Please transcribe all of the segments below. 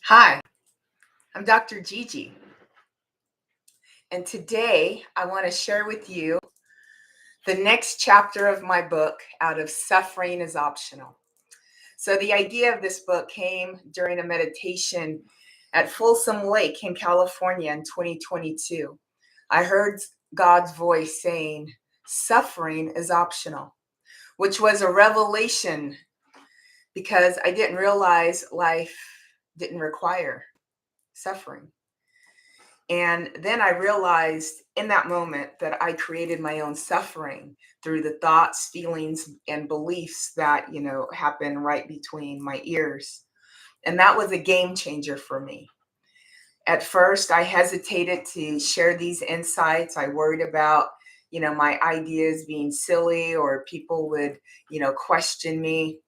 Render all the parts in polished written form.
Hi, I'm Dr. Gigi, and today I want to share with you the next chapter of my book, Out of Suffering is Optional. So, the idea of this book came during a meditation at Folsom Lake in California in 2022. I heard God's voice saying, "Suffering is optional," which was a revelation because I didn't realize life didn't require suffering. And then I realized in that moment that I created my own suffering through the thoughts, feelings, and beliefs that, happen right between my ears. And that was a game changer for me. At first, I hesitated to share these insights. I worried about, my ideas being silly or people would, question me.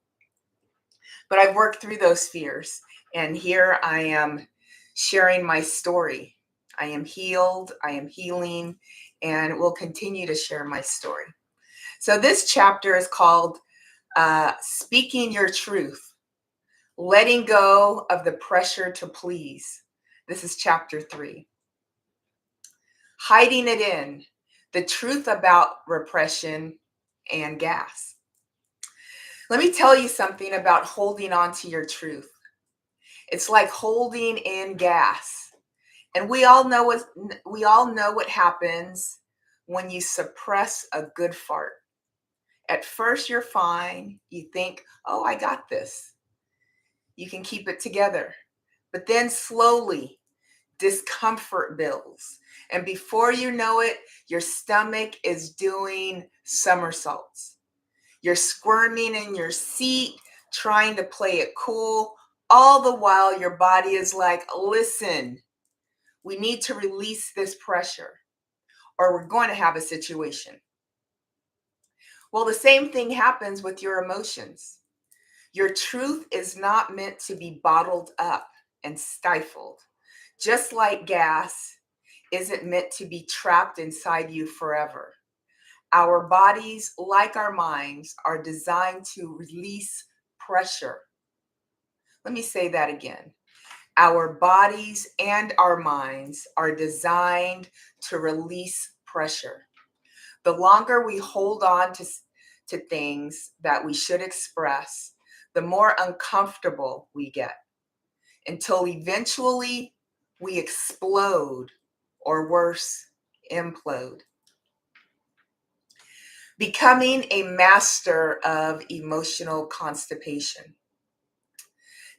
But I've worked through those fears. And here I am sharing my story. I am healed, I am healing, and will continue to share my story. So, this chapter is called Speaking Your Truth, Letting Go of the Pressure to Please. This is chapter 3. Hiding It In, the Truth About Repression and Gas. Let me tell you something about holding on to your truth. It's like holding in gas. And we all know what happens when you suppress a good fart. At first you're fine. You think, "Oh, I got this." You can keep it together. But then slowly discomfort builds. And before you know it, your stomach is doing somersaults. You're squirming in your seat, trying to play it cool. All the while your body is like, "Listen, we need to release this pressure or we're going to have a situation." Well, the same thing happens with your emotions. Your truth is not meant to be bottled up and stifled. Just like gas isn't meant to be trapped inside you forever. Our bodies, like our minds, are designed to release pressure. Let me say that again. Our bodies and our minds are designed to release pressure. The longer we hold on to things that we should express, the more uncomfortable we get until eventually we explode or worse, implode. Becoming a master of emotional constipation.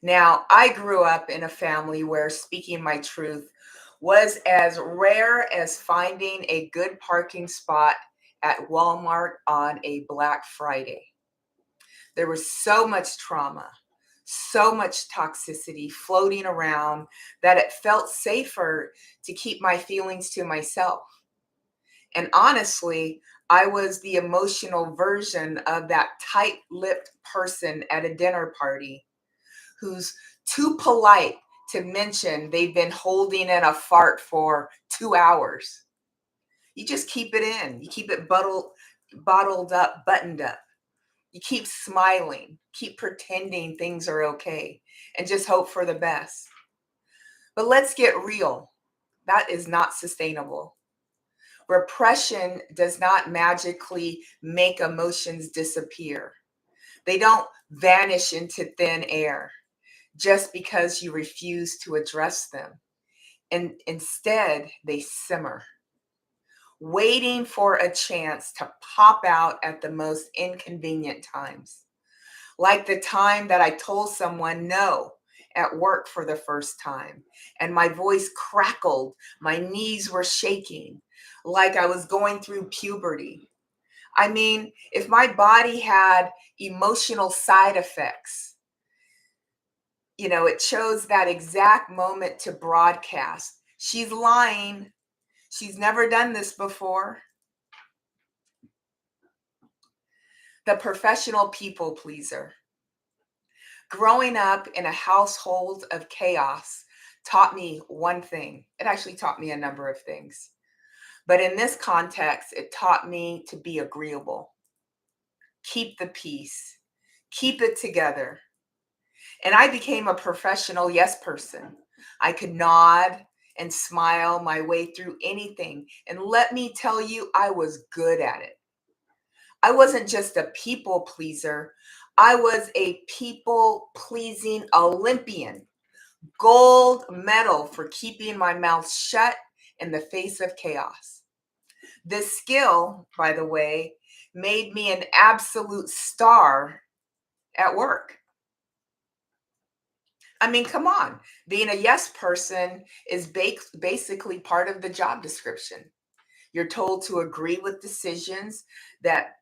Now, I grew up in a family where speaking my truth was as rare as finding a good parking spot at Walmart on a Black Friday. There was so much trauma, so much toxicity floating around that it felt safer to keep my feelings to myself. And honestly, I was the emotional version of that tight-lipped person at a dinner party who's too polite to mention they've been holding in a fart for 2 hours. You just keep it in. You keep it bottled up, buttoned up. You keep smiling, keep pretending things are okay, and just hope for the best. But let's get real. That is not sustainable. Repression does not magically make emotions disappear. They don't vanish into thin air just because you refuse to address them. And instead, they simmer, waiting for a chance to pop out at the most inconvenient times. Like the time that I told someone no at work for the first time, and my voice crackled, my knees were shaking, like I was going through puberty. I mean, if my body had emotional side effects, it chose that exact moment to broadcast. She's lying. She's never done this before. The professional people pleaser. Growing up in a household of chaos taught me one thing. It actually taught me a number of things. But in this context, it taught me to be agreeable. Keep the peace. Keep it together. And I became a professional yes person. I could nod and smile my way through anything. And let me tell you, I was good at it. I wasn't just a people pleaser, I was a people pleasing Olympian, gold medal for keeping my mouth shut in the face of chaos. This skill, by the way, made me an absolute star at work. I mean, come on. Being a yes person is basically part of the job description. You're told to agree with decisions that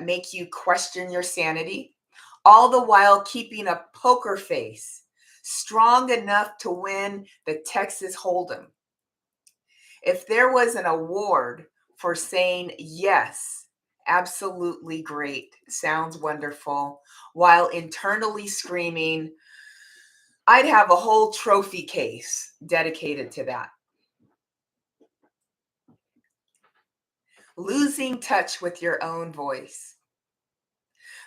make you question your sanity, all the while keeping a poker face, strong enough to win the Texas Hold'em. If there was an award for saying yes, absolutely great, sounds wonderful, while internally screaming, I'd have a whole trophy case dedicated to that. Losing touch with your own voice.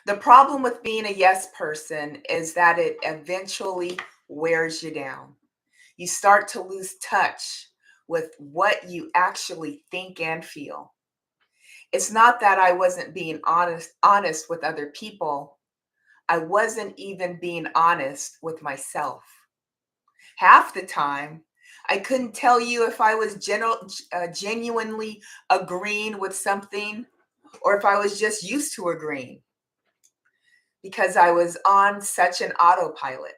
The problem with being a yes person is that it eventually wears you down. You start to lose touch with what you actually think and feel. It's not that I wasn't being honest with other people. I wasn't even being honest with myself. Half the time, I couldn't tell you if I was genuinely agreeing with something or if I was just used to agreeing because I was on such an autopilot.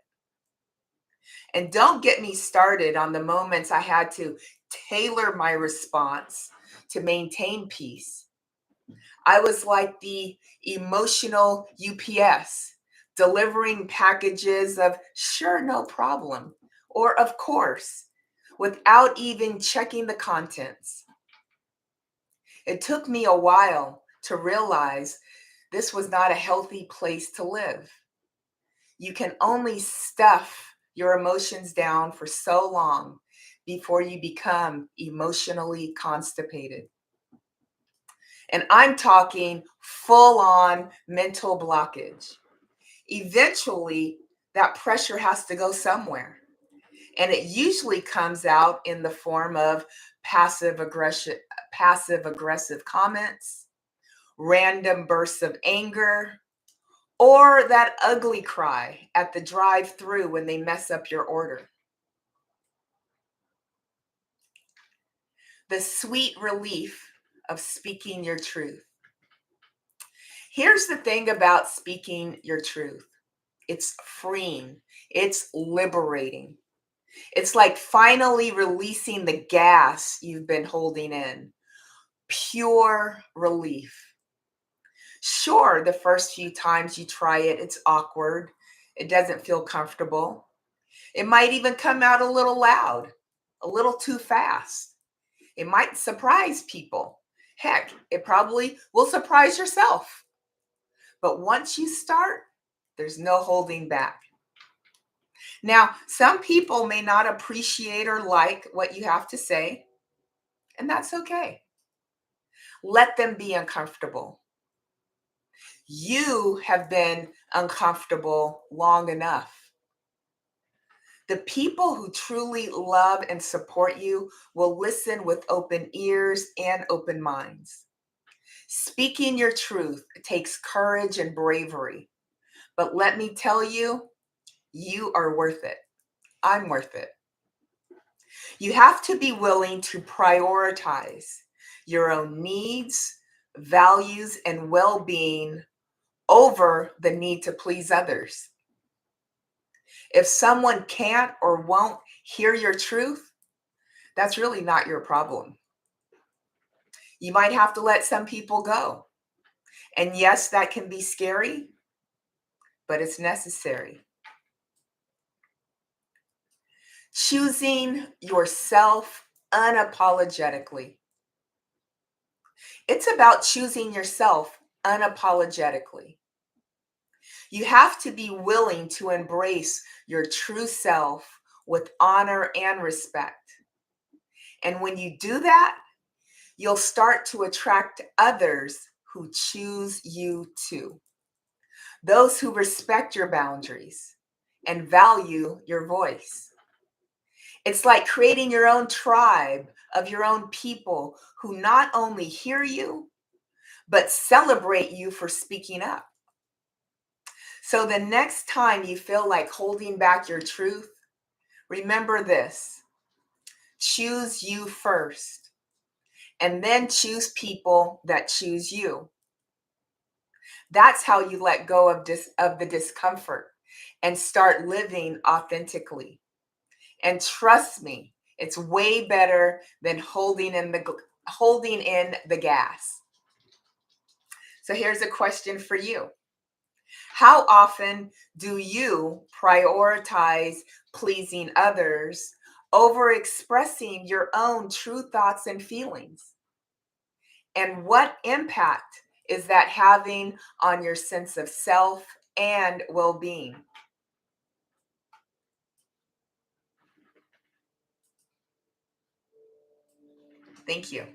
And don't get me started on the moments I had to tailor my response to maintain peace. I was like the emotional UPS, delivering packages of sure, no problem, or of course, without even checking the contents. It took me a while to realize this was not a healthy place to live. You can only stuff your emotions down for so long before you become emotionally constipated. And I'm talking full on mental blockage. Eventually, that pressure has to go somewhere. And it usually comes out in the form of passive aggression, passive aggressive comments, random bursts of anger, or that ugly cry at the drive-through when they mess up your order. The sweet relief of speaking your truth. Here's the thing about speaking your truth. It's freeing. It's liberating. It's like finally releasing the gas you've been holding in. Pure relief. Sure, the first few times you try it, it's awkward. It doesn't feel comfortable. It might even come out a little loud, a little too fast. It might surprise people. Heck, it probably will surprise yourself. But once you start, there's no holding back. Now, some people may not appreciate or like what you have to say, and that's okay. Let them be uncomfortable. You have been uncomfortable long enough. The people who truly love and support you will listen with open ears and open minds. Speaking your truth takes courage and bravery, but let me tell you, you are worth it. I'm worth it. You have to be willing to prioritize your own needs, values, and well being over the need to please others. If someone can't or won't hear your truth, that's really not your problem. You might have to let some people go. And yes, that can be scary, but it's necessary. Choosing yourself unapologetically. It's about choosing yourself unapologetically. You have to be willing to embrace your true self with honor and respect. And when you do that, you'll start to attract others who choose you too. Those who respect your boundaries and value your voice. It's like creating your own tribe of your own people who not only hear you, but celebrate you for speaking up. So the next time you feel like holding back your truth, remember this: choose you first, and then choose people that choose you. That's how you let go of the discomfort and start living authentically. And trust me, it's way better than holding in the gas. So here's a question for you. How often do you prioritize pleasing others over expressing your own true thoughts and feelings? And what impact is that having on your sense of self and well-being? Thank you.